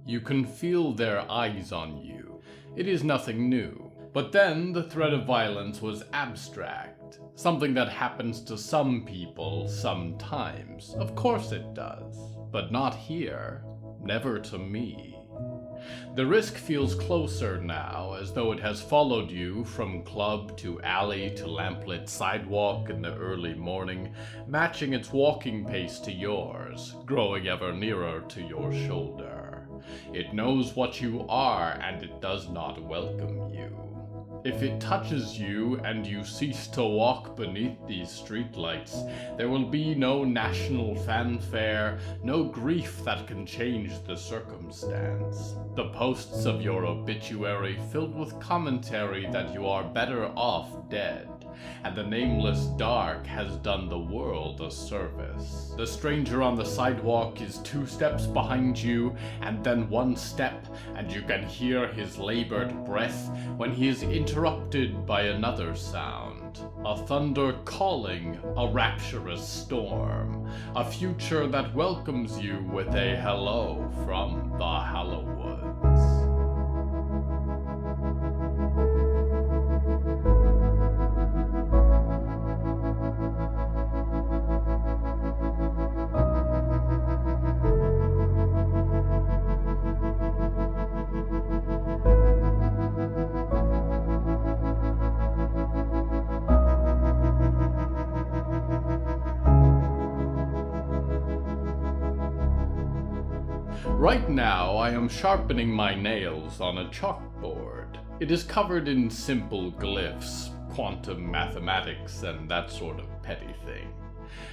You can feel their eyes on you. It is nothing new. But then the threat of violence was abstract. Something that happens to some people sometimes. Of course it does. But not here. Never to me. The risk feels closer now, as though it has followed you from club to alley to lamplit sidewalk in the early morning, matching its walking pace to yours, growing ever nearer to your shoulder. It knows what you are, and it does not welcome you. If it touches you and you cease to walk beneath these streetlights, there will be no national fanfare, no grief that can change the circumstance. The posts of your obituary filled with commentary that you are better off dead, and the nameless dark has done the world a service. The stranger on the sidewalk is 2 steps behind you, and then 1 step, and you can hear his labored breath when he is interrupted by another sound. A thunder calling, a rapturous storm, a future that welcomes you with a hello from the Hallowoods. Right now, I am sharpening my nails on a chalkboard. It is covered in simple glyphs, quantum mathematics, and that sort of petty thing.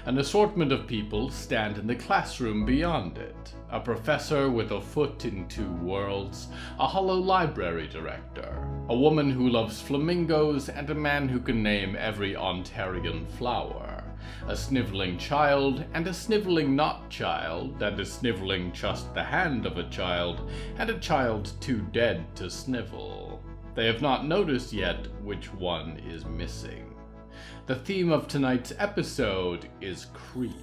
An assortment of people stand in the classroom beyond it. A professor with a foot in 2 worlds, a hollow library director, a woman who loves flamingos, and a man who can name every Ontarian flower. A sniveling child, and a sniveling not child, and a sniveling just the hand of a child, and a child too dead to snivel. They have not noticed yet which one is missing. The theme of tonight's episode is creeps.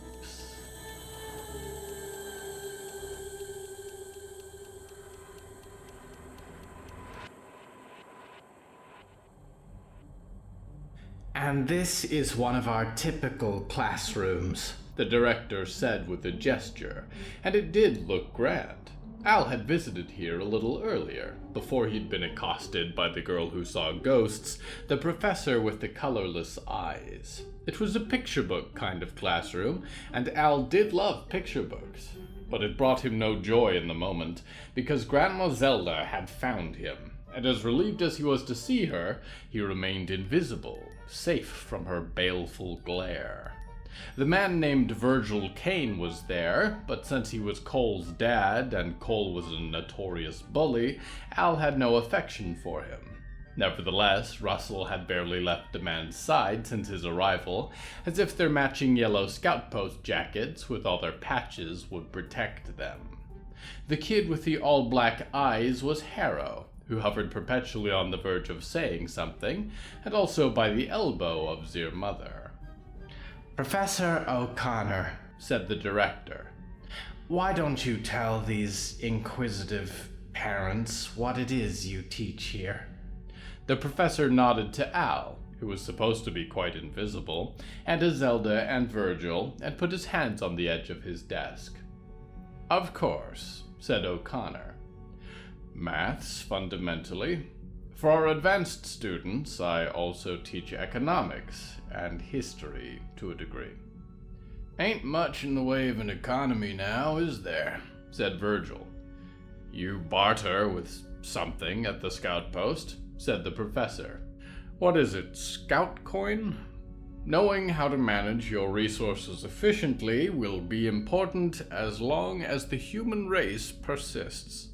And this is one of our typical classrooms, the director said with a gesture, and it did look grand. Al had visited here a little earlier, before he'd been accosted by the girl who saw ghosts, the professor with the colorless eyes. It was a picture book kind of classroom, and Al did love picture books. But it brought him no joy in the moment, because Grandma Zelda had found him, and as relieved as he was to see her, he remained invisible, safe from her baleful glare. The man named Virgil Kane was there, but since he was Cole's dad and Cole was a notorious bully, Al had no affection for him. Nevertheless, Russell had barely left the man's side since his arrival, as if their matching yellow scout post jackets with all their patches would protect them. The kid with the all-black eyes was Harrow, who hovered perpetually on the verge of saying something, and also by the elbow of Zir Mother. Professor O'Connor, said the director, why don't you tell these inquisitive parents what it is you teach here? The professor nodded to Al, who was supposed to be quite invisible, and to Zelda and Virgil, and put his hands on the edge of his desk. Of course, said O'Connor. Maths, fundamentally. For our advanced students, I also teach economics and history to a degree. Ain't much in the way of an economy now, is there? Said Virgil. You barter with something at the scout post, said the professor. What is it, scout coin? Knowing how to manage your resources efficiently will be important as long as the human race persists.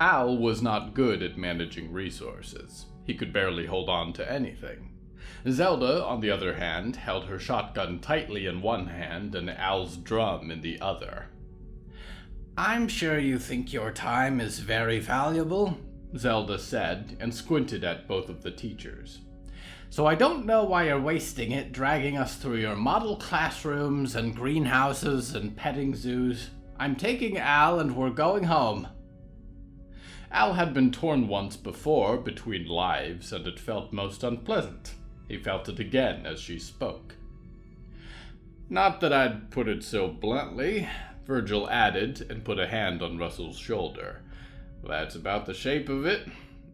Al was not good at managing resources. He could barely hold on to anything. Zelda, on the other hand, held her shotgun tightly in one hand and Al's drum in the other. I'm sure you think your time is very valuable, Zelda said, and squinted at both of the teachers. So I don't know why you're wasting it dragging us through your model classrooms and greenhouses and petting zoos. I'm taking Al and we're going home. Al had been torn once before between lives, and it felt most unpleasant. He felt it again as she spoke. "Not that I'd put it so bluntly," Virgil added, and put a hand on Russell's shoulder. "That's about the shape of it.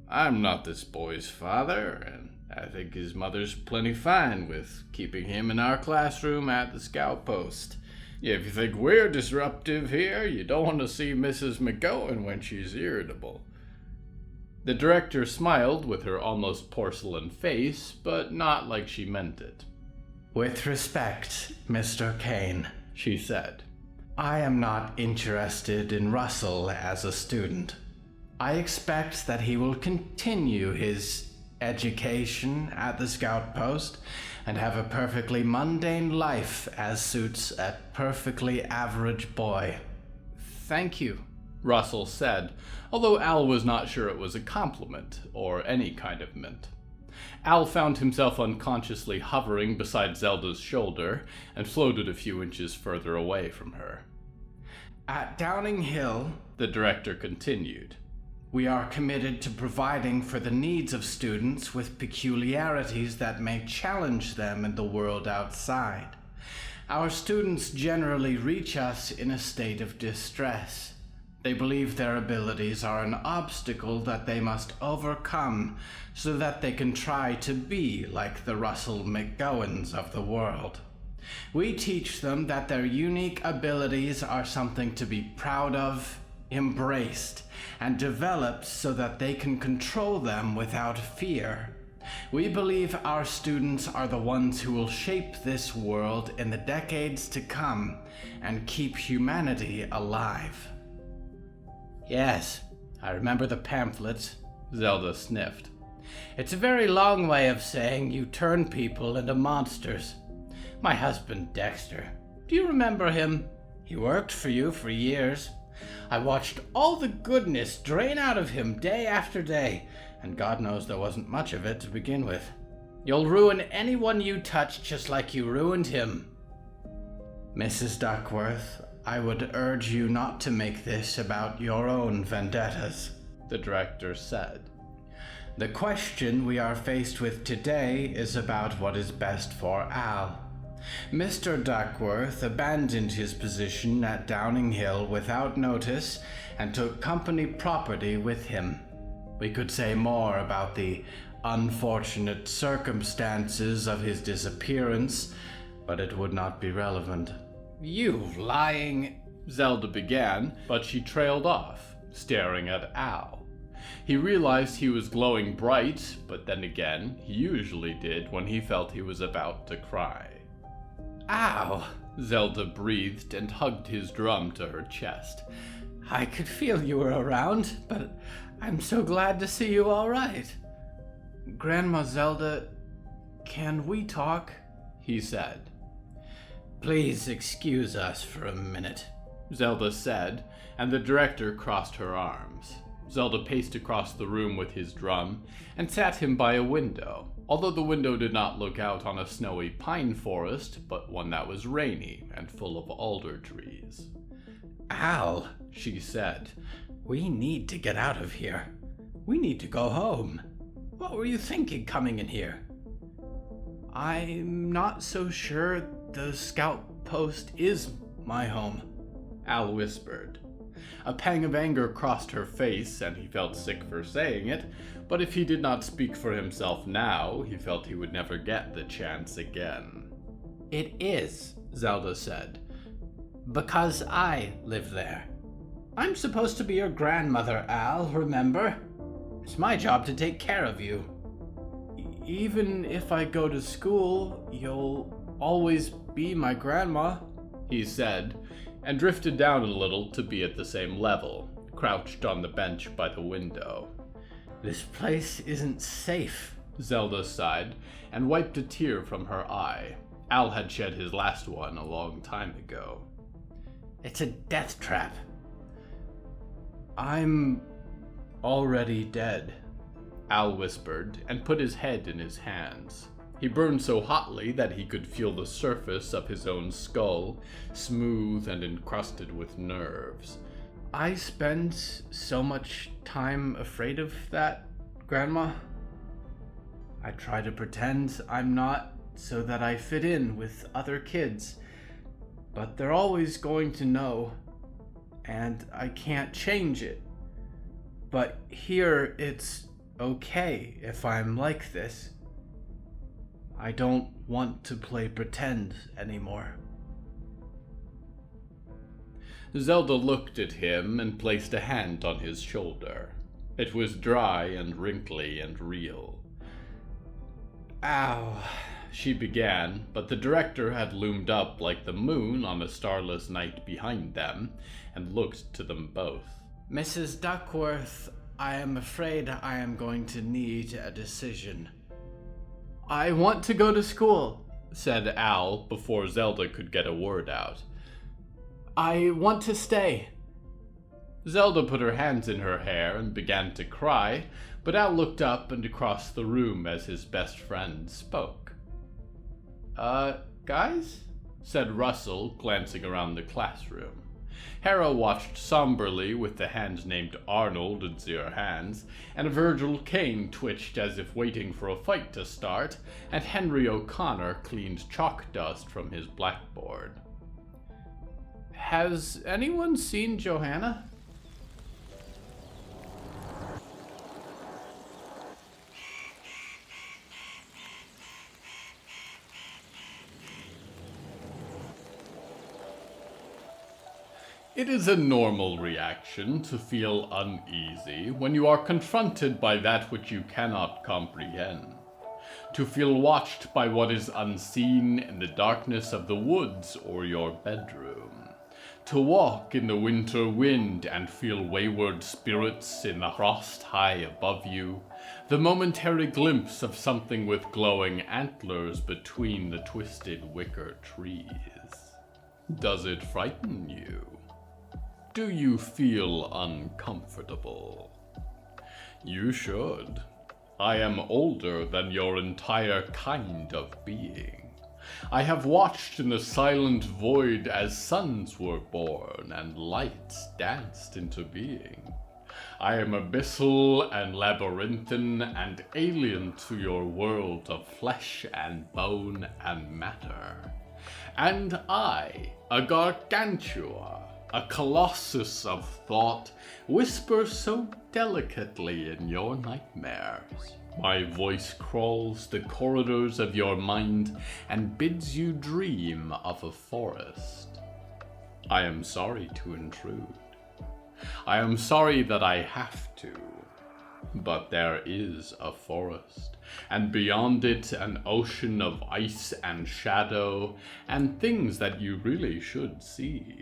I'm not this boy's father, and I think his mother's plenty fine with keeping him in our classroom at the scout post. If you think we're disruptive here, you don't want to see Mrs. McGowan when she's irritable." The director smiled with her almost porcelain face, but not like she meant it. "With respect, Mr. Kane," she said, "I am not interested in Russell as a student. I expect that he will continue his education at the scout post and have a perfectly mundane life as suits a perfectly average boy." "Thank you," Russell said, although Al was not sure it was a compliment or any kind of mint. Al found himself unconsciously hovering beside Zelda's shoulder and floated a few inches further away from her. "At Downing Hill," the director continued, "we are committed to providing for the needs of students with peculiarities that may challenge them in the world outside. Our students generally reach us in a state of distress. They believe their abilities are an obstacle that they must overcome so that they can try to be like the Russell McGowans of the world. We teach them that their unique abilities are something to be proud of, embraced, and developed so that they can control them without fear. We believe our students are the ones who will shape this world in the decades to come and keep humanity alive." "Yes, I remember the pamphlets," Zelda sniffed. "It's a very long way of saying you turn people into monsters. My husband, Dexter, do you remember him? He worked for you for years. I watched all the goodness drain out of him day after day, and God knows there wasn't much of it to begin with. You'll ruin anyone you touch just like you ruined him." "Mrs. Duckworth, I would urge you not to make this about your own vendettas," the director said. "The question we are faced with today is about what is best for Al. Mr. Duckworth abandoned his position at Downing Hill without notice and took company property with him. We could say more about the unfortunate circumstances of his disappearance, but it would not be relevant." "You lying," Zelda began, but she trailed off, staring at Al. He realized he was glowing bright, but then again, he usually did when he felt he was about to cry. "Ow," Zelda breathed and hugged his drum to her chest. "I could feel you were around, but I'm so glad to see you all right." "Grandma Zelda, can we talk?" he said. "Please excuse us for a minute," Zelda said, and the director crossed her arms. Zelda paced across the room with his drum and sat him by a window, although the window did not look out on a snowy pine forest, but one that was rainy and full of alder trees. "Al," she said, "we need to get out of here. We need to go home. What were you thinking coming in here?" "I'm not so sure the scout post is my home," Al whispered. A pang of anger crossed her face, and he felt sick for saying it, but if he did not speak for himself now, he felt he would never get the chance again. "It is," Zelda said, "because I live there. I'm supposed to be your grandmother, Al, remember? It's my job to take care of you." "Even if I go to school, you'll always be my grandma," he said, and drifted down a little to be at the same level, crouched on the bench by the window. "This place isn't safe," Zelda sighed, and wiped a tear from her eye. Al had shed his last one a long time ago. "It's a death trap." "I'm already dead," Al whispered, and put his head in his hands. He burned so hotly that he could feel the surface of his own skull, smooth and encrusted with nerves. I spend so much time afraid of that, Grandma. I try to pretend I'm not so that I fit in with other kids, but they're always going to know, and I can't change it. But here it's okay if I'm like this. I don't want to play pretend anymore. Zelda looked at him and placed a hand on his shoulder. It was dry and wrinkly and real. Ow, she began, but the director had loomed up like the moon on a starless night behind them and looked to them both. Mrs. Duckworth, I am afraid I am going to need a decision. I want to go to school, said Al before Zelda could get a word out. I want to stay. Zelda put her hands in her hair and began to cry, but Al looked up and across the room as his best friend spoke. Guys? Said Russell, glancing around the classroom. Hera watched somberly with the hand named Arnold in their hands, and Virgil Kane twitched as if waiting for a fight to start, and Henry O'Connor cleaned chalk dust from his blackboard. Has anyone seen Johanna? It is a normal reaction to feel uneasy when you are confronted by that which you cannot comprehend. To feel watched by what is unseen in the darkness of the woods or your bedroom. To walk in the winter wind and feel wayward spirits in the frost high above you. The momentary glimpse of something with glowing antlers between the twisted wicker trees. Does it frighten you? Do you feel uncomfortable? You should. I am older than your entire kind of being. I have watched in the silent void as suns were born and lights danced into being. I am abyssal and labyrinthine and alien to your world of flesh and bone and matter. And I, a gargantua, a colossus of thought, whisper so delicately in your nightmares. My voice crawls the corridors of your mind and bids you dream of a forest. I am sorry to intrude. I am sorry that I have to. But there is a forest, and beyond it an ocean of ice and shadow, and things that you really should see.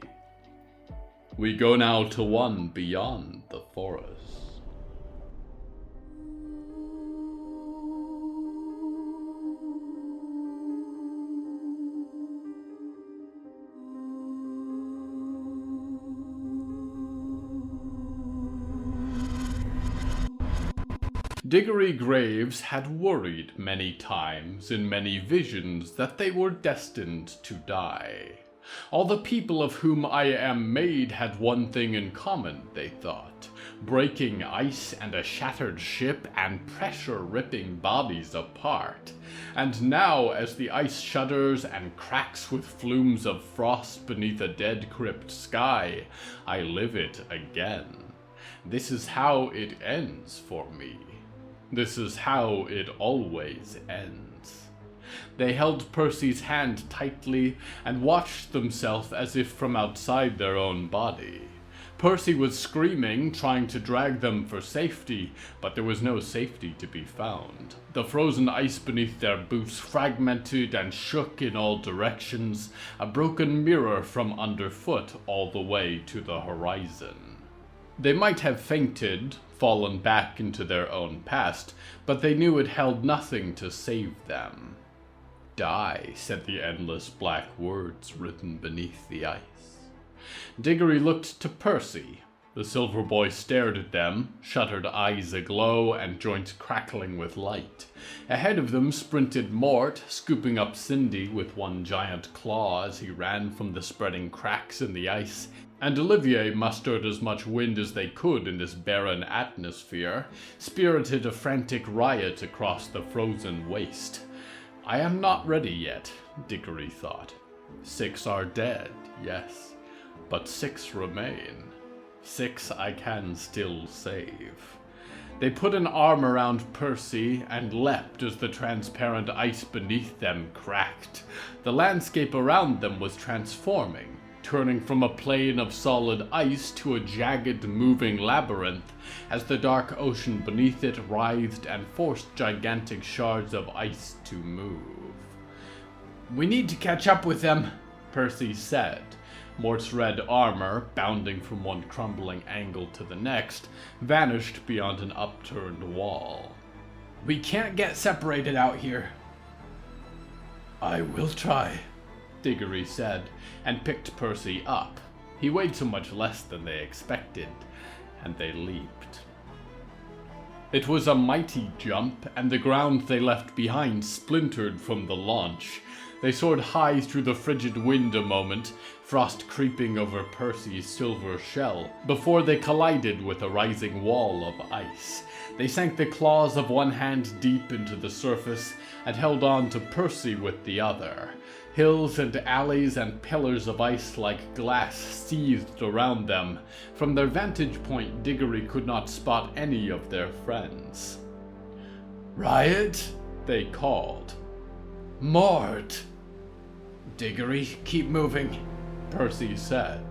We go now to one beyond the forest. Diggory Graves had worried many times in many visions that they were destined to die. All the people of whom I am made had one thing in common, they thought. Breaking ice and a shattered ship and pressure-ripping bodies apart. And now, as the ice shudders and cracks with flumes of frost beneath a dead-crypt sky, I live it again. This is how it ends for me. This is how it always ends. They held Percy's hand tightly and watched themselves as if from outside their own body. Percy was screaming, trying to drag them for safety, but there was no safety to be found. The frozen ice beneath their boots fragmented and shook in all directions, a broken mirror from underfoot all the way to the horizon. They might have fainted, fallen back into their own past, but they knew it held nothing to save them. Die, said the endless black words written beneath the ice. Diggory looked to Percy. The silver boy stared at them, shuttered eyes aglow and joints crackling with light. Ahead of them sprinted Mort, scooping up Cindy with one giant claw as he ran from the spreading cracks in the ice, and Olivier mustered as much wind as they could in this barren atmosphere, spirited a frantic riot across the frozen waste. I am not ready yet, Diggory thought. 6 are dead, yes, but 6 remain. 6 I can still save. They put an arm around Percy and leapt as the transparent ice beneath them cracked. The landscape around them was transforming, turning from a plain of solid ice to a jagged, moving labyrinth as the dark ocean beneath it writhed and forced gigantic shards of ice to move. We need to catch up with them, Percy said. Mort's red armor, bounding from one crumbling angle to the next, vanished beyond an upturned wall. We can't get separated out here. I will try, Diggory said, and picked Percy up. He weighed so much less than they expected, and they leaped. It was a mighty jump, and the ground they left behind splintered from the launch. They soared high through the frigid wind a moment, frost creeping over Percy's silver shell, before they collided with a rising wall of ice. They sank the claws of one hand deep into the surface and held on to Percy with the other. Hills and alleys and pillars of ice like glass seethed around them. From their vantage point, Diggory could not spot any of their friends. Riot, they called. Mort. Diggory, keep moving, Percy said.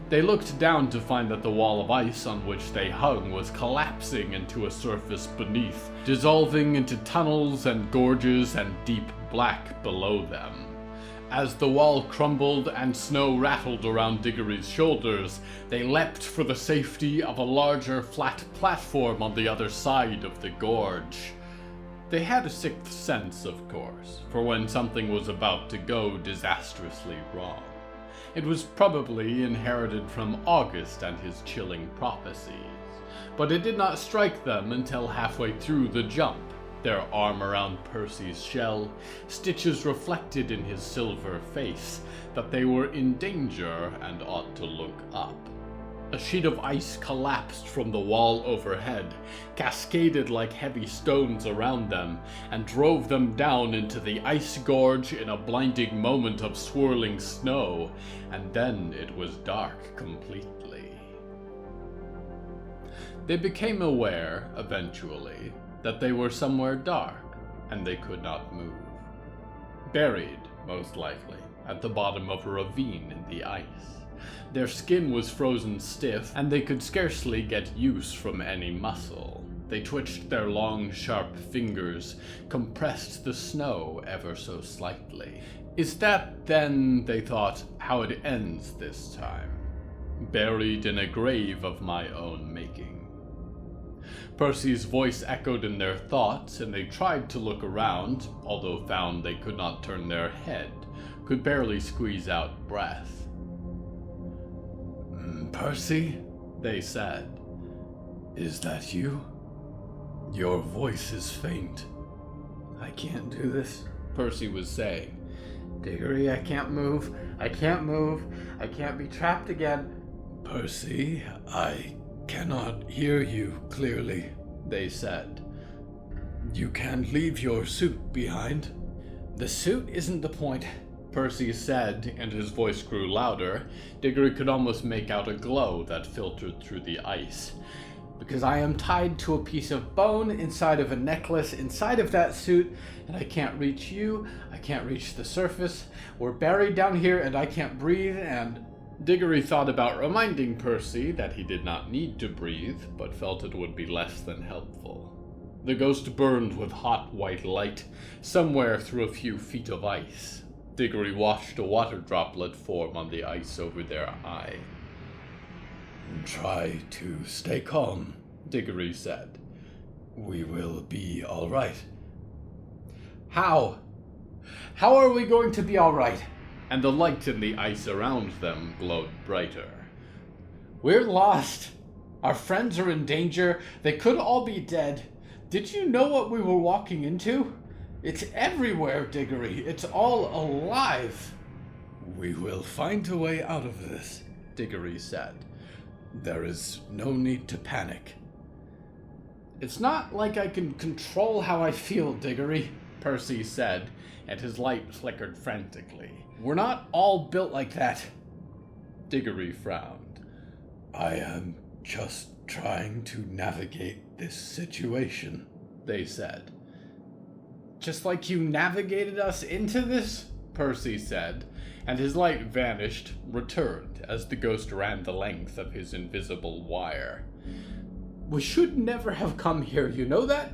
They looked down to find that the wall of ice on which they hung was collapsing into a surface beneath, dissolving into tunnels and gorges and deep black below them. As the wall crumbled and snow rattled around Diggory's shoulders, they leapt for the safety of a larger flat platform on the other side of the gorge. They had a sixth sense, of course, for when something was about to go disastrously wrong. It was probably inherited from August and his chilling prophecies, but it did not strike them until halfway through the jump, their arm around Percy's shell, stitches reflected in his silver face, that they were in danger and ought to look up. A sheet of ice collapsed from the wall overhead, cascaded like heavy stones around them, and drove them down into the ice gorge in a blinding moment of swirling snow, and then it was dark completely. They became aware, eventually, that they were somewhere dark, and they could not move. Buried, most likely, at the bottom of a ravine in the ice. Their skin was frozen stiff, and they could scarcely get use from any muscle. They twitched their long, sharp fingers, compressed the snow ever so slightly. Is that, then, they thought, how it ends this time? Buried in a grave of my own making. Percy's voice echoed in their thoughts, and they tried to look around, although found they could not turn their head, could barely squeeze out breath. Percy, they said. Is that you? Your voice is faint. I can't do this, Percy was saying. Diggory, I can't move. I can't move. I can't be trapped again. Percy, I cannot hear you clearly, they said. You can't leave your suit behind. The suit isn't the point, Percy said, and his voice grew louder. Diggory could almost make out a glow that filtered through the ice. Because I am tied to a piece of bone inside of a necklace inside of that suit, and I can't reach you, I can't reach the surface, we're buried down here and I can't breathe, and... Diggory thought about reminding Percy that he did not need to breathe, but felt it would be less than helpful. The ghost burned with hot white light, somewhere through a few feet of ice. Diggory watched a water droplet form on the ice over their eye. Try to stay calm, Diggory said. We will be all right. How? How are we going to be all right? And the light in the ice around them glowed brighter. We're lost. Our friends are in danger. They could all be dead. Did you know what we were walking into? It's everywhere, Diggory. It's all alive. We will find a way out of this, Diggory said. There is no need to panic. It's not like I can control how I feel, Diggory, Percy said, and his light flickered frantically. We're not all built like that. Diggory frowned. I am just trying to navigate this situation, they said. Just like you navigated us into this? Percy said, and his light vanished, returned, as the ghost ran the length of his invisible wire. We should never have come here, you know that?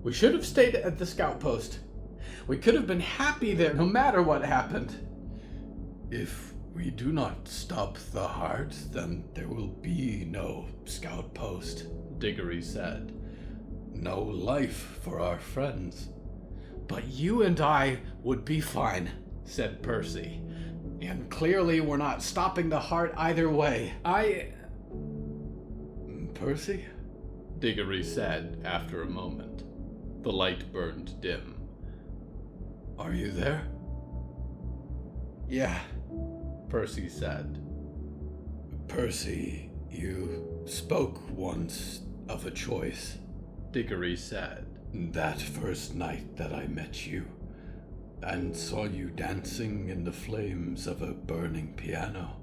We should have stayed at the scout post. We could have been happy there no matter what happened. If we do not stop the heart, then there will be no scout post, Diggory said. No life for our friends. But you and I would be fine, said Percy. And clearly we're not stopping the heart either way. Percy? Diggory said after a moment. The light burned dim. Are you there? Yeah, Percy said. Percy, you spoke once of a choice, Diggory said. That first night that I met you, and saw you dancing in the flames of a burning piano.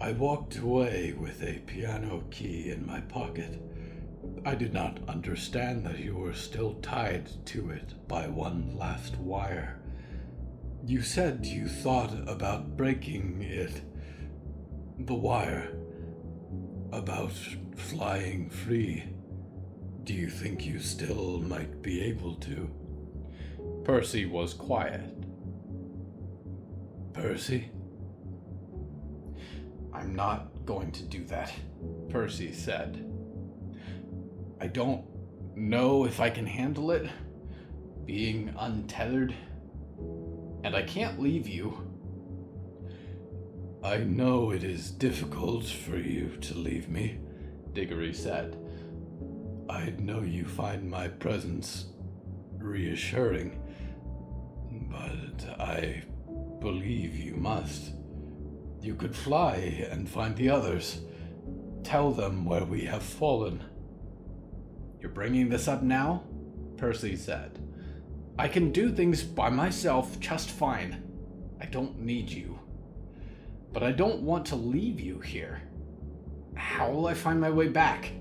I walked away with a piano key in my pocket. I did not understand that you were still tied to it by one last wire. You said you thought about breaking it, the wire, about flying free. Do you think you still might be able to? Percy was quiet. Percy? I'm not going to do that, Percy said. I don't know if I can handle it, being untethered, and I can't leave you. I know it is difficult for you to leave me, Diggory said. I know you find my presence reassuring, but I believe you must. You could fly and find the others. Tell them where we have fallen. You're bringing this up now? Percy said. I can do things by myself just fine. I don't need you. But I don't want to leave you here. How will I find my way back?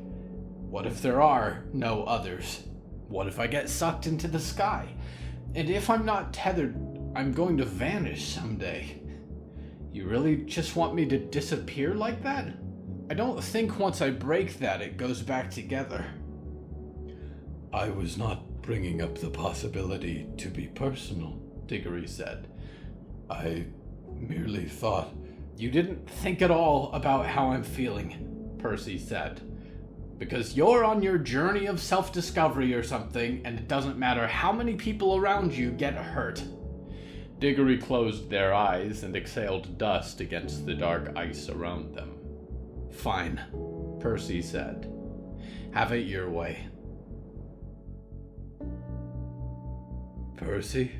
What if there are no others? What if I get sucked into the sky? And if I'm not tethered, I'm going to vanish someday. You really just want me to disappear like that? I don't think once I break that, it goes back together. I was not bringing up the possibility to be personal, Diggory said. I merely thought... You didn't think at all about how I'm feeling, Percy said. Because you're on your journey of self-discovery or something, and it doesn't matter how many people around you get hurt. Diggory closed their eyes and exhaled dust against the dark ice around them. Fine, Percy said. Have it your way. Percy?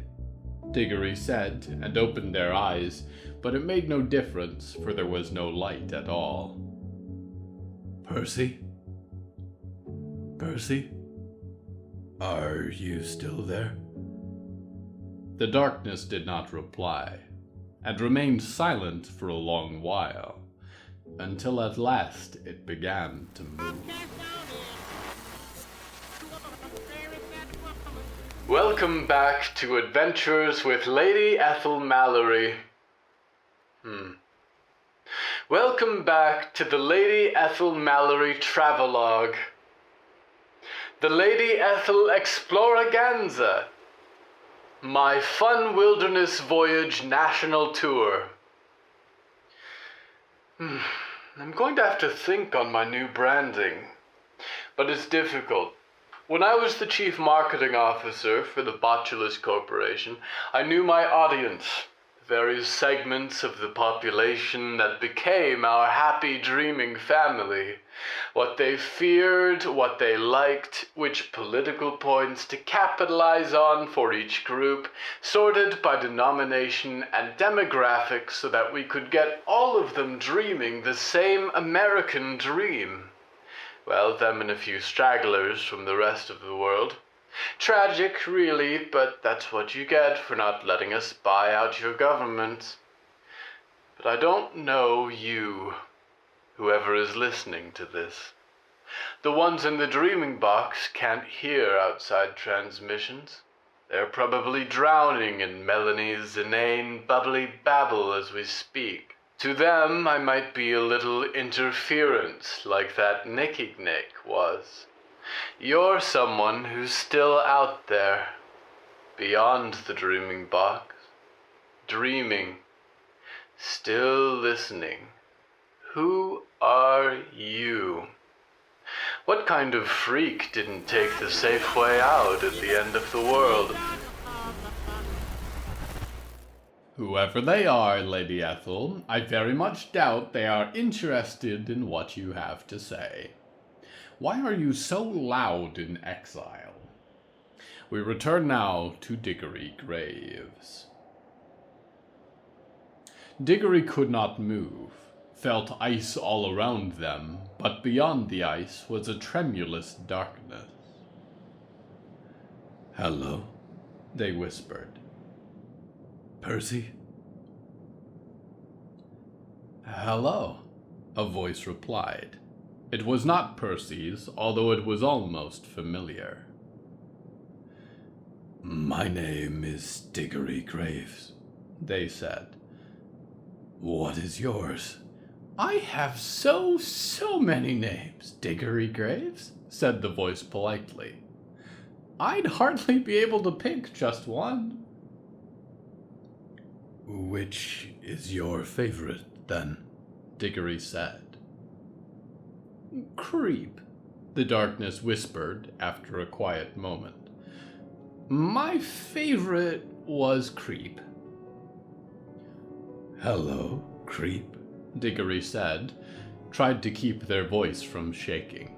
Diggory said, and opened their eyes, but it made no difference, for there was no light at all. Percy? Percy? Are you still there? The darkness did not reply, and remained silent for a long while, until at last it began to move. Welcome back to Adventures with Lady Ethel Mallory. Welcome back to the Lady Ethel Mallory Travelogue. The Lady Ethel Exploraganza. My Fun Wilderness Voyage National Tour. I'm going to have to think on my new branding, but it's difficult. When I was the chief marketing officer for the Botulus Corporation, I knew my audience, Various segments of the population that became our happy dreaming family. What they feared, what they liked, which political points to capitalize on for each group, sorted by denomination and demographics so that we could get all of them dreaming the same American dream. Well, them and a few stragglers from the rest of the world. Tragic, really, but that's what you get for not letting us buy out your government. But I don't know you, whoever is listening to this. The ones in the dreaming box can't hear outside transmissions. They're probably drowning in Melanie's inane, bubbly babble as we speak. To them, I might be a little interference, like that Nicky Nick was. You're someone who's still out there, beyond the dreaming box, dreaming, still listening. Who are you? What kind of freak didn't take the safe way out at the end of the world? Whoever they are, Lady Ethel, I very much doubt they are interested in what you have to say. Why are you so loud in exile? We return now to Diggory Graves. Diggory could not move, felt ice all around them, but beyond the ice was a tremulous darkness. "Hello," they whispered. "Percy?" "Hello," a voice replied. It was not Percy's, although it was almost familiar. "My name is Diggory Graves," they said. "What is yours?" "I have so many names, Diggory Graves," said the voice politely. "I'd hardly be able to pick just one." "Which is your favorite, then?" Diggory said. "Creep," the darkness whispered after a quiet moment. "My favorite was Creep." "Hello, Creep," Diggory said, tried to keep their voice from shaking.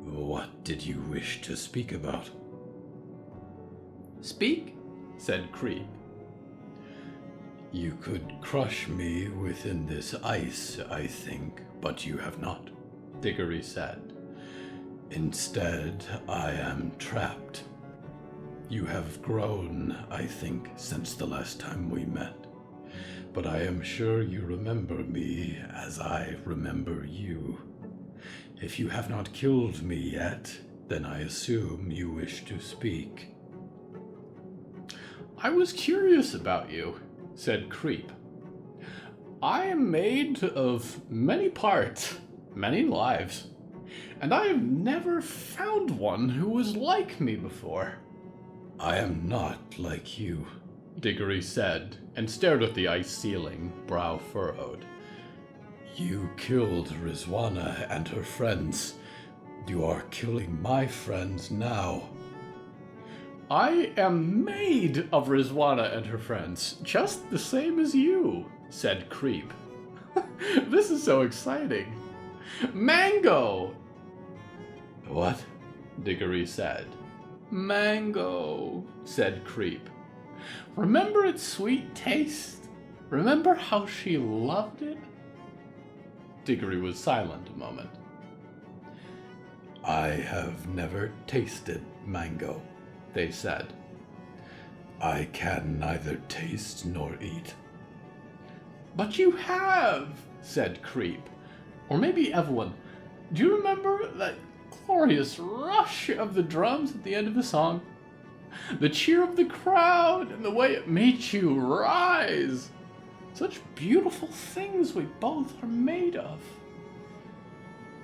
"What did you wish to speak about?" "Speak?" said Creep. "You could crush me within this ice, I think, but you have not," Diggory said. "Instead, I am trapped. You have grown, I think, since the last time we met, but I am sure you remember me as I remember you. If you have not killed me yet, then I assume you wish to speak." "I was curious about you," said Creep. "I am made of many parts, many lives, and I have never found one who was like me before." "I am not like you," Diggory said, and stared at the ice ceiling, brow furrowed. "You killed Rizwana and her friends. You are killing my friends now." "I am made of Rizwana and her friends, just the same as you," said Creep. "This is so exciting. Mango!" "What?" Diggory said. "Mango," said Creep. "Remember its sweet taste? Remember how she loved it?" Diggory was silent a moment. "I have never tasted mango," they said. "I can neither taste nor eat." "But you have," said Creep. Or maybe Evelyn. "Do you remember that glorious rush of the drums at the end of the song? The cheer of the crowd and the way it made you rise. Such beautiful things we both are made of."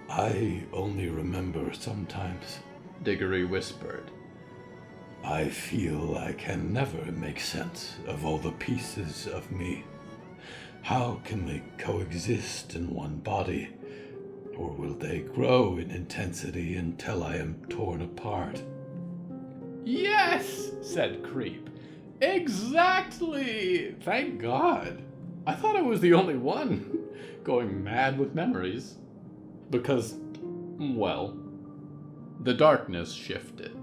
"I only remember sometimes," Diggory whispered. "I feel I can never make sense of all the pieces of me. How can they coexist in one body? Or will they grow in intensity until I am torn apart?" "Yes," said Creep. Exactly! Thank God. I thought I was the only one going mad with memories. Because, well, the darkness shifted.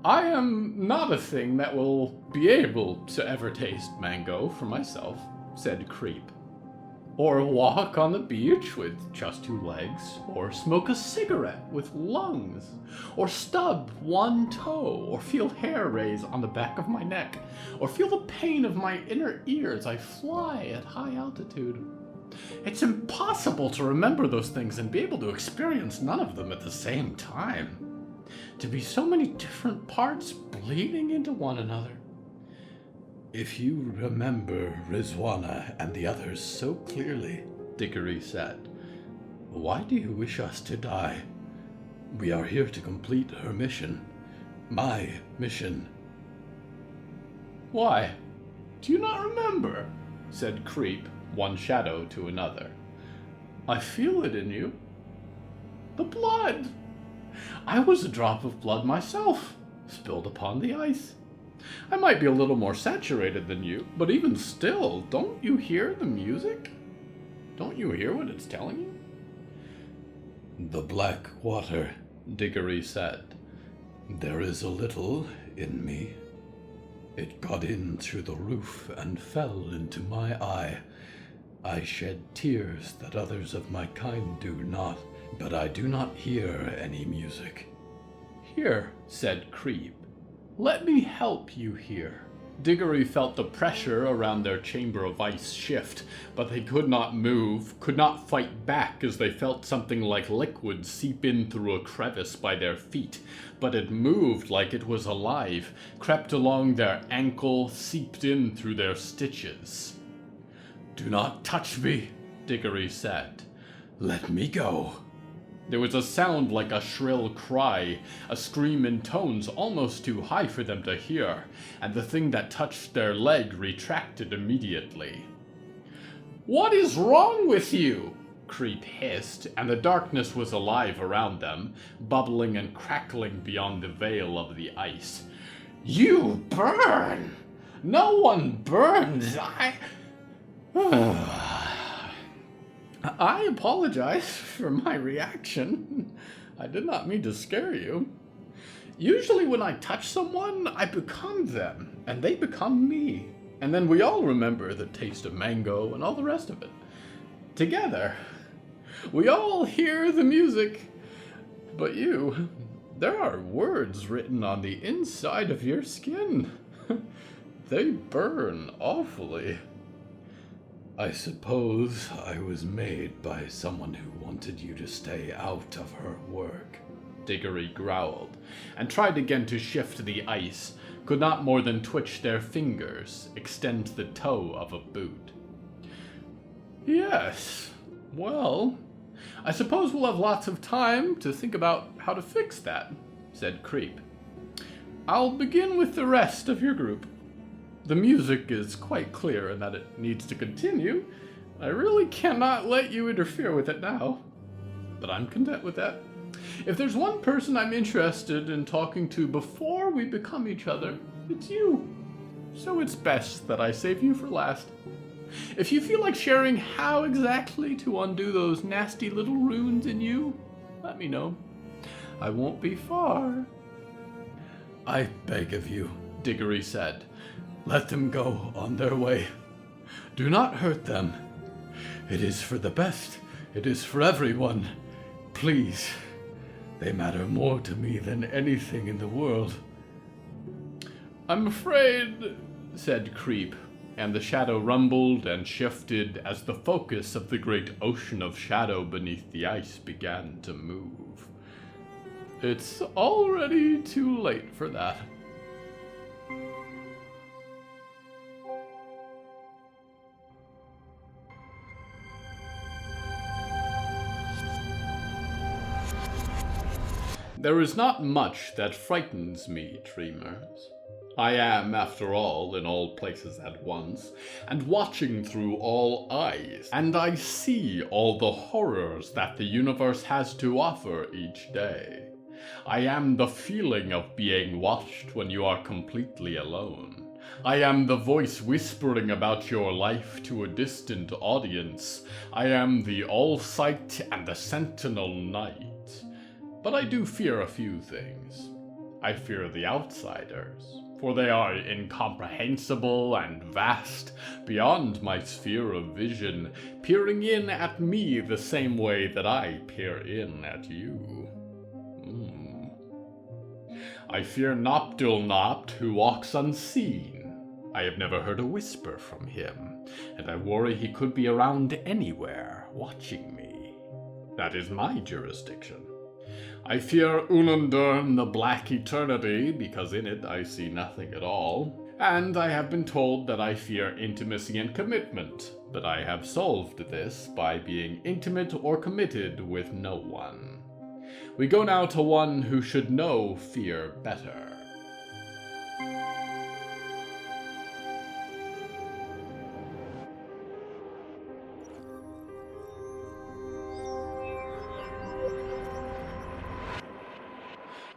I am not a thing that will be able to ever taste mango for myself, said Creep. Or walk on the beach with just 2 legs, or smoke a cigarette with lungs, or stub 1 toe, or feel hair raise on the back of my neck, or feel the pain of my inner ear as I fly at high altitude. It's impossible to remember those things and be able to experience none of them at the same time. To be so many different parts bleeding into one another. If you remember Rizwana and the others so clearly, Diggory said, why do you wish us to die? We are here to complete her mission. My mission. Why? Do you not remember? Said Creep, one shadow to another. I feel it in you. The blood! I was a drop of blood myself, spilled upon the ice. I might be a little more saturated than you, but even still, don't you hear the music? Don't you hear what it's telling you? The black water, Diggory said. There is a little in me. It got in through the roof and fell into my eye. I shed tears that others of my kind do not, but I do not hear any music. Here, said Creep. Let me help you here. Diggory felt the pressure around their chamber of ice shift, but they could not move, could not fight back as they felt something like liquid seep in through a crevice by their feet. But it moved like it was alive, crept along their ankle, seeped in through their stitches. Do not touch me, Diggory said. Let me go. There was a sound like a shrill cry, a scream in tones almost too high for them to hear, and the thing that touched their leg retracted immediately. What is wrong with you? Creep hissed, and the darkness was alive around them, bubbling and crackling beyond the veil of the ice. You burn! No one burns! I apologize for my reaction. I did not mean to scare you. Usually when I touch someone, I become them, and they become me. And then we all remember the taste of mango and all the rest of it. Together. We all hear the music. But you, there are words written on the inside of your skin. They burn awfully. I suppose I was made by someone who wanted you to stay out of her work, Diggory growled, and tried again to shift the ice, could not more than twitch their fingers, extend the toe of a boot. Yes, well, I suppose we'll have lots of time to think about how to fix that, said Creep. I'll begin with the rest of your group. The music is quite clear in that it needs to continue. I really cannot let you interfere with it now. But I'm content with that. If there's one person I'm interested in talking to before we become each other, it's you. So it's best that I save you for last. If you feel like sharing how exactly to undo those nasty little runes in you, let me know. I won't be far. I beg of you, Diggory said. Let them go on their way. Do not hurt them. It is for the best. It is for everyone. Please. They matter more to me than anything in the world. I'm afraid, said Creep, and the shadow rumbled and shifted as the focus of the great ocean of shadow beneath the ice began to move. It's already too late for that. There is not much that frightens me, dreamers. I am, after all, in all places at once, and watching through all eyes, and I see all the horrors that the universe has to offer each day. I am the feeling of being watched when you are completely alone. I am the voice whispering about your life to a distant audience. I am the All-Sight and the Sentinel Knight. But I do fear a few things. I fear the outsiders, for they are incomprehensible and vast, beyond my sphere of vision, peering in at me the same way that I peer in at you. I fear Nopdil Nopt, who walks unseen. I have never heard a whisper from him, and I worry he could be around anywhere, watching me. That is my jurisdiction. I fear Unundurn, the Black Eternity, because in it I see nothing at all. And I have been told that I fear intimacy and commitment, but I have solved this by being intimate or committed with no one. We go now to one who should know fear better.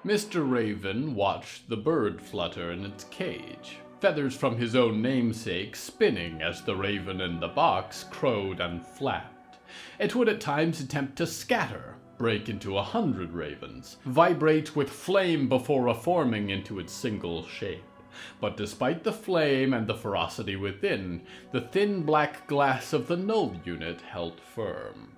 Mr. Raven watched the bird flutter in its cage, feathers from his own namesake spinning as the raven in the box crowed and flapped. It would at times attempt to scatter, break into 100 ravens, vibrate with flame before reforming into its single shape. But despite the flame and the ferocity within, the thin black glass of the null unit held firm.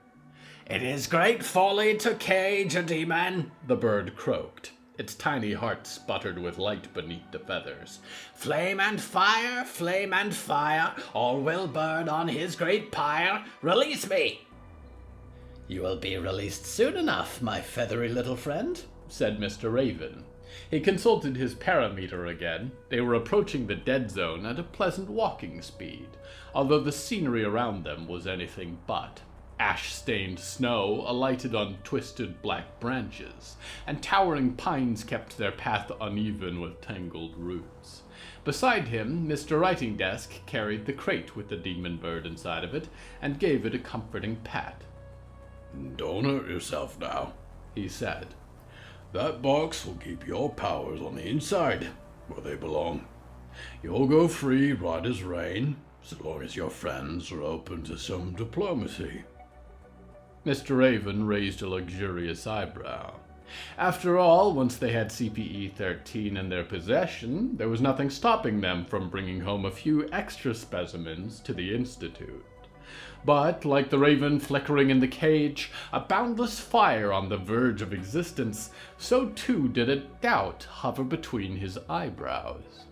"It is great folly to cage a demon," the bird croaked. Its tiny heart sputtered with light beneath the feathers. Flame and fire, all will burn on his great pyre. Release me!" "You will be released soon enough, my feathery little friend," said Mr. Raven. He consulted his parameter again. They were approaching the dead zone at a pleasant walking speed, although the scenery around them was anything but. Ash-stained snow alighted on twisted black branches, and towering pines kept their path uneven with tangled roots. Beside him, Mr. Writing Desk carried the crate with the demon bird inside of it, and gave it a comforting pat. "Don't hurt yourself now," he said. "That box will keep your powers on the inside, where they belong. You'll go free right as rain, so long as your friends are open to some diplomacy." Mr. Raven raised a luxurious eyebrow. After all, once they had CPE-13 in their possession, there was nothing stopping them from bringing home a few extra specimens to the Institute. But, like the raven flickering in the cage, a boundless fire on the verge of existence, so too did a doubt hover between his eyebrows.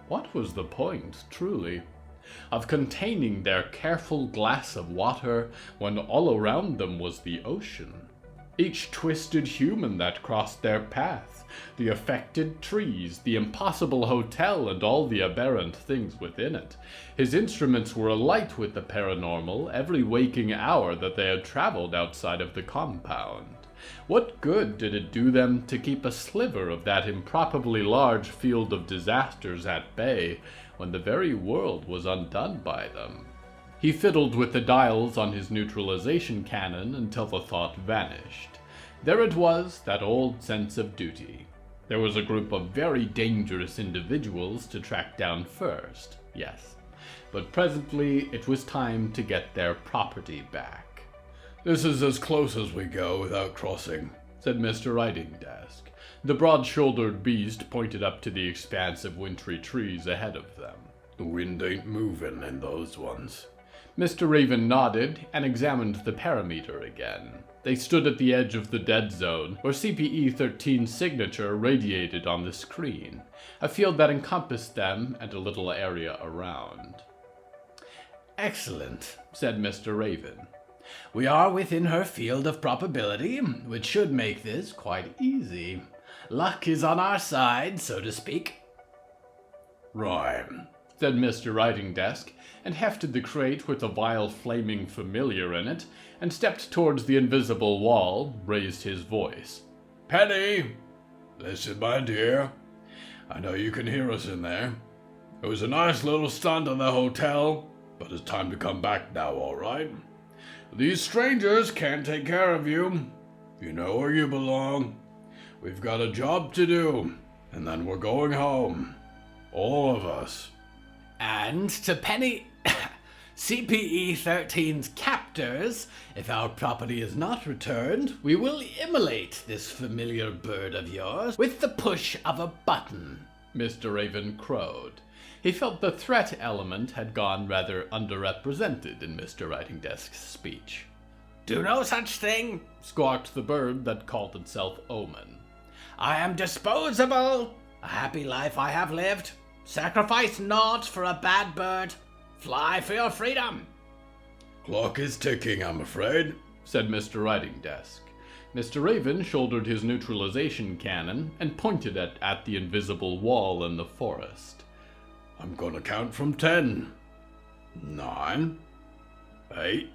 What was the point, truly, of containing their careful glass of water when all around them was the ocean? Each twisted human that crossed their path, the affected trees, the impossible hotel, and all the aberrant things within it. His instruments were alight with the paranormal every waking hour that they had traveled outside of the compound. What good did it do them to keep a sliver of that improbably large field of disasters at bay when the very world was undone by them? He fiddled with the dials on his neutralization cannon until the thought vanished. There it was, that old sense of duty. There was a group of very dangerous individuals to track down first, yes. But presently it was time to get their property back. "This is as close as we go without crossing," said Mr. Writing Desk. The broad-shouldered beast pointed up to the expanse of wintry trees ahead of them. "The wind ain't moving in those ones." Mr. Raven nodded and examined the parameter again. They stood at the edge of the dead zone, where CPE-13's signature radiated on the screen, a field that encompassed them and a little area around. "Excellent," said Mr. Raven. "We are within her field of probability, which should make this quite easy. Luck is on our side, so to speak." "Right," said Mr. Writing Desk, and hefted the crate with a vile flaming familiar in it, and stepped towards the invisible wall, raised his voice. "Penny! Listen, my dear. I know you can hear us in there. It was a nice little stunt in the hotel, but it's time to come back now, all right? These strangers can't take care of you. You know where you belong. We've got a job to do, and then we're going home. All of us. And to Penny CPE 13's captors, if our property is not returned, we will immolate this familiar bird of yours with the push of a button. Mr. Raven crowed. He felt the threat element had gone rather underrepresented in Mr. Writing Desk's speech. Do no such thing, squawked the bird that called itself Omen. I am disposable. A happy life I have lived. Sacrifice naught for a bad bird. Fly for your freedom. Clock is ticking, I'm afraid, said Mr. Writing Desk. Mr. Raven shouldered his neutralization cannon and pointed it at the invisible wall in the forest. I'm gonna count from 10. 9. 8.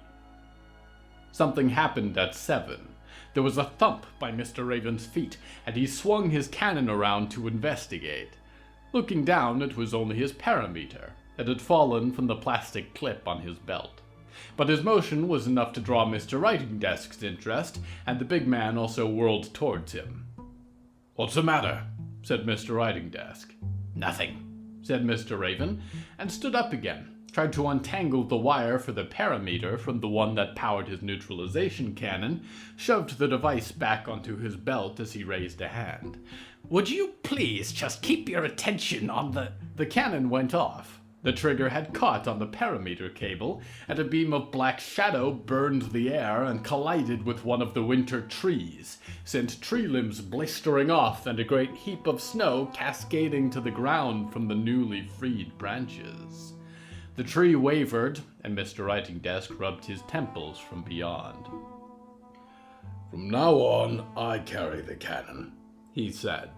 Something happened at 7. There was a thump by Mr. Raven's feet, and he swung his cannon around to investigate. Looking down, it was only his parameter. It had fallen from the plastic clip on his belt. But his motion was enough to draw Mr. Writing Desk's interest, and the big man also whirled towards him. What's the matter? Said Mr. Writing Desk. Nothing, said Mr. Raven, and stood up again, tried to untangle the wire for the parameter from the one that powered his neutralization cannon, shoved the device back onto his belt as he raised a hand. Would you please just keep your attention on The cannon went off. The trigger had caught on the parameter cable, and a beam of black shadow burned the air and collided with one of the winter trees, sent tree limbs blistering off and a great heap of snow cascading to the ground from the newly freed branches. The tree wavered, and Mr. Writing Desk rubbed his temples from beyond. From now on, I carry the cannon, he said.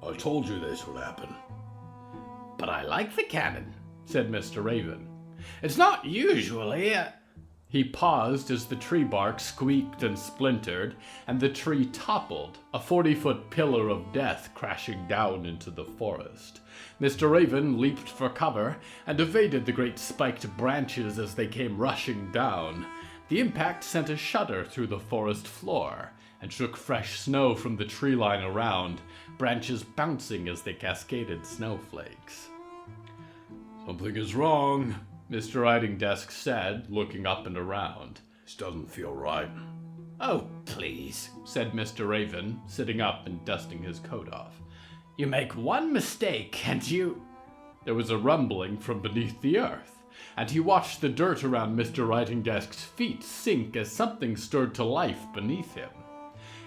I told you this would happen. But I like the cannon, said Mr. Raven. It's not usually He paused as the tree bark squeaked and splintered, and the tree toppled, a 40-foot pillar of death crashing down into the forest. Mr. Raven leaped for cover and evaded the great spiked branches as they came rushing down. The impact sent a shudder through the forest floor and shook fresh snow from the tree line around, branches bouncing as they cascaded snowflakes. Something is wrong, Mr. Writing Desk said, looking up and around. This doesn't feel right. Oh, please, said Mr. Raven, sitting up and dusting his coat off. You make one mistake and you... There was a rumbling from beneath the earth, and he watched the dirt around Mr. Writing Desk's feet sink as something stirred to life beneath him.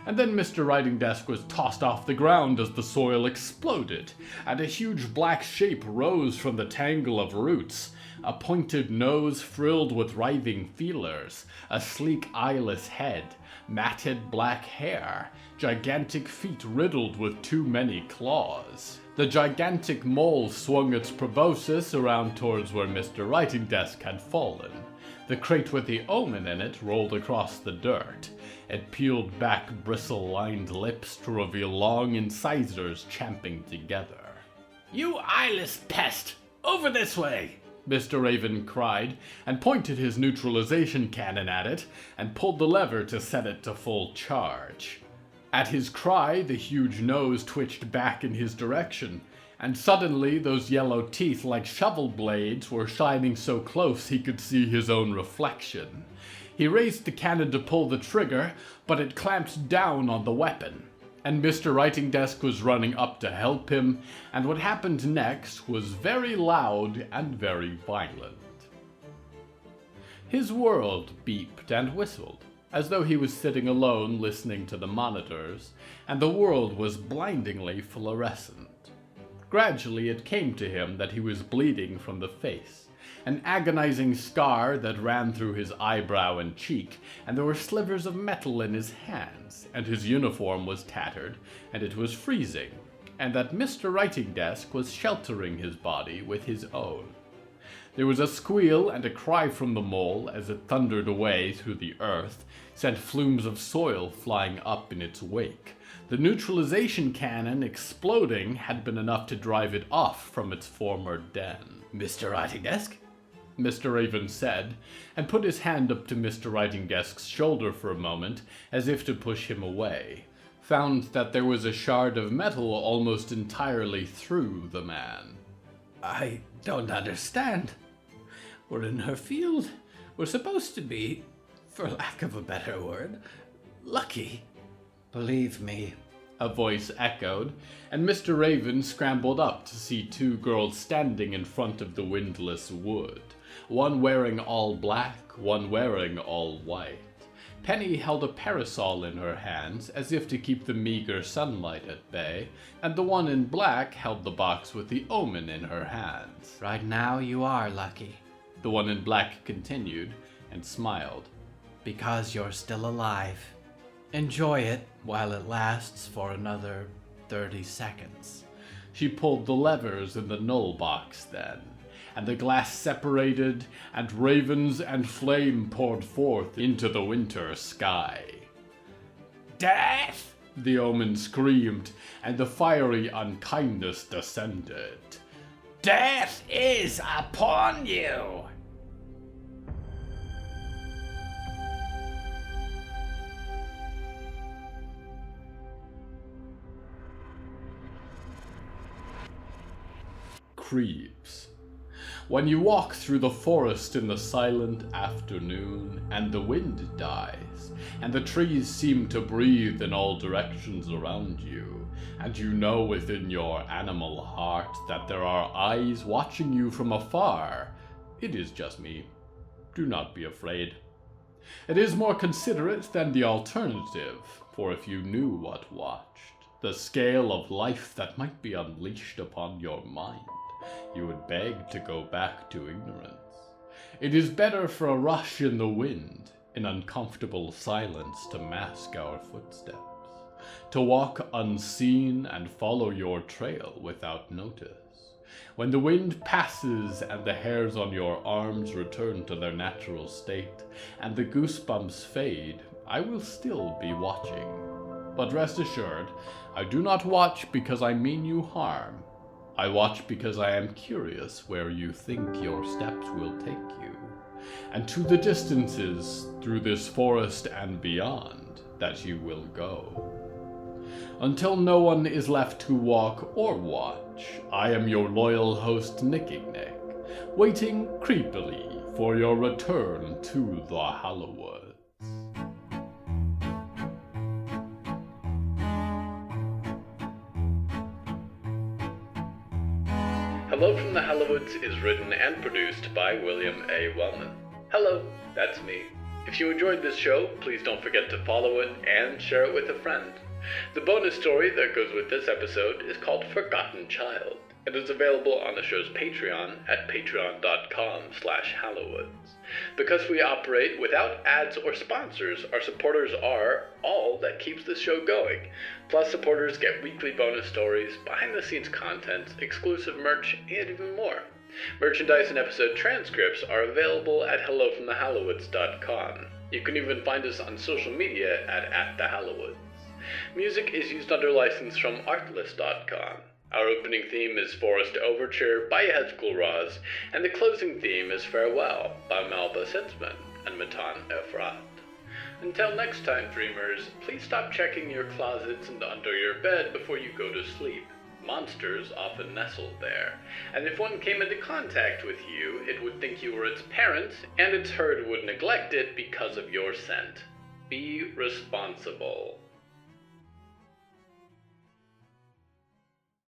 And then Mr. Writing Desk was tossed off the ground as the soil exploded, and a huge black shape rose from the tangle of roots, a pointed nose frilled with writhing feelers, a sleek eyeless head, matted black hair, gigantic feet riddled with too many claws. The gigantic mole swung its proboscis around towards where Mr. Writing Desk had fallen. The crate with the omen in it rolled across the dirt. It peeled back bristle-lined lips to reveal long incisors champing together. You eyeless pest! Over this way! Mr. Raven cried, and pointed his neutralization cannon at it, and pulled the lever to set it to full charge. At his cry, the huge nose twitched back in his direction, and suddenly those yellow teeth like shovel blades were shining so close he could see his own reflection. He raised the cannon to pull the trigger, but it clamped down on the weapon, and Mr. Writing Desk was running up to help him, and what happened next was very loud and very violent. His world beeped and whistled, as though he was sitting alone listening to the monitors, and the world was blindingly fluorescent. Gradually it came to him that he was bleeding from the face, an agonizing scar that ran through his eyebrow and cheek, and there were slivers of metal in his hands, and his uniform was tattered, and it was freezing, and that Mr. Writing Desk was sheltering his body with his own. There was a squeal and a cry from the mole as it thundered away through the earth, sent flumes of soil flying up in its wake. The neutralization cannon exploding had been enough to drive it off from its former den. Mr. Writing Desk? Mr. Raven said, and put his hand up to Mr. Writing Desk's shoulder for a moment, as if to push him away. Found that there was a shard of metal almost entirely through the man. I don't understand. We're in her field. We're supposed to be, for lack of a better word, lucky. Believe me, a voice echoed, and Mr. Raven scrambled up to see two girls standing in front of the windless wood, one wearing all black, one wearing all white. Penny held a parasol in her hands as if to keep the meager sunlight at bay, and the one in black held the box with the omen in her hands. Right now you are lucky, the one in black continued, and smiled. Because you're still alive. Enjoy it while it lasts for another 30 seconds. She pulled the levers in the null box then, and the glass separated, and ravens and flame poured forth into the winter sky. Death! The omen screamed, and the fiery unkindness descended. Death is upon you! Creeps. When you walk through the forest in the silent afternoon, and the wind dies, and the trees seem to breathe in all directions around you, and you know within your animal heart that there are eyes watching you from afar, it is just me. Do not be afraid. It is more considerate than the alternative, for if you knew what watched, the scale of life that might be unleashed upon your mind, you would beg to go back to ignorance. It is better for a rush in the wind, an uncomfortable silence to mask our footsteps, to walk unseen and follow your trail without notice. When the wind passes and the hairs on your arms return to their natural state, and the goosebumps fade, I will still be watching. But rest assured, I do not watch because I mean you harm. I watch because I am curious where you think your steps will take you, and to the distances through this forest and beyond that you will go. Until no one is left to walk or watch, I am your loyal host Nickignick, waiting creepily for your return to the Hallowoods. Hello from the Hallowoods is written and produced by William A. Wellman. Hello, that's me. If you enjoyed this show, please don't forget to follow it and share it with a friend. The bonus story that goes with this episode is called Forgotten Child. It is available on the show's Patreon at patreon.com/Hallowoods. Because we operate without ads or sponsors, our supporters are all that keeps this show going. Plus, supporters get weekly bonus stories, behind-the-scenes content, exclusive merch, and even more. Merchandise and episode transcripts are available at hellofromthehallowoods.com. You can even find us on social media at @thehallowoods. Music is used under license from artlist.com. Our opening theme is Forest Overture by Yehezkel Raz, and the closing theme is Farewell by Belsitzman and Matooma. Until next time, dreamers, please stop checking your closets and under your bed before you go to sleep. Monsters often nestle there, and if one came into contact with you, it would think you were its parent, and its herd would neglect it because of your scent. Be responsible.